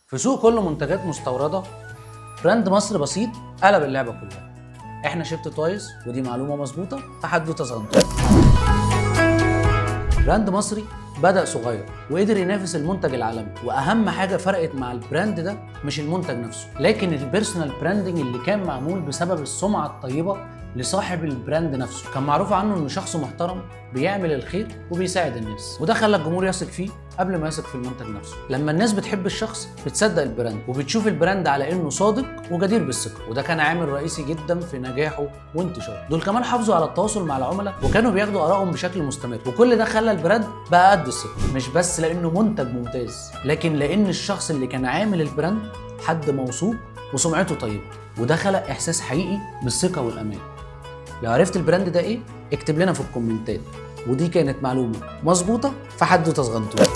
في سوق كله منتجات مستوردة، براند مصري بسيط قلب اللعبة كلها. احنا شيفت تويز، ودي معلومة مظبوطة في حدوتة صغنطوطة. براند مصري بدأ صغير وقدر ينافس المنتج العالمي، واهم حاجة فرقت مع البراند ده مش المنتج نفسه، لكن البيرسونال براندنج اللي كان معمول بسبب السمعة الطيبة لصاحب البراند نفسه. كان معروف عنه انه شخص محترم بيعمل الخير وبيساعد الناس، وده خلى الجمهور يثق فيه قبل ما يثق في المنتج نفسه. لما الناس بتحب الشخص بتصدق البراند وبتشوف البراند على انه صادق وجدير بالثقه، وده كان عامل رئيسي جدا في نجاحه وانتشاره. دول كمان حافظوا على التواصل مع العملاء وكانوا بياخدوا ارائهم بشكل مستمر، وكل ده خلى البراند بقى قد الثقه، مش بس لانه منتج ممتاز، لكن لان الشخص اللي كان عامل البراند حد موثوق وسمعته طيبه، وده خلق احساس حقيقي بالثقه والامان. لو عرفت البراند ده ايه اكتب لنا في الكومنتات. ودي كانت معلومه مظبوطه في حدوته صغنطوطه.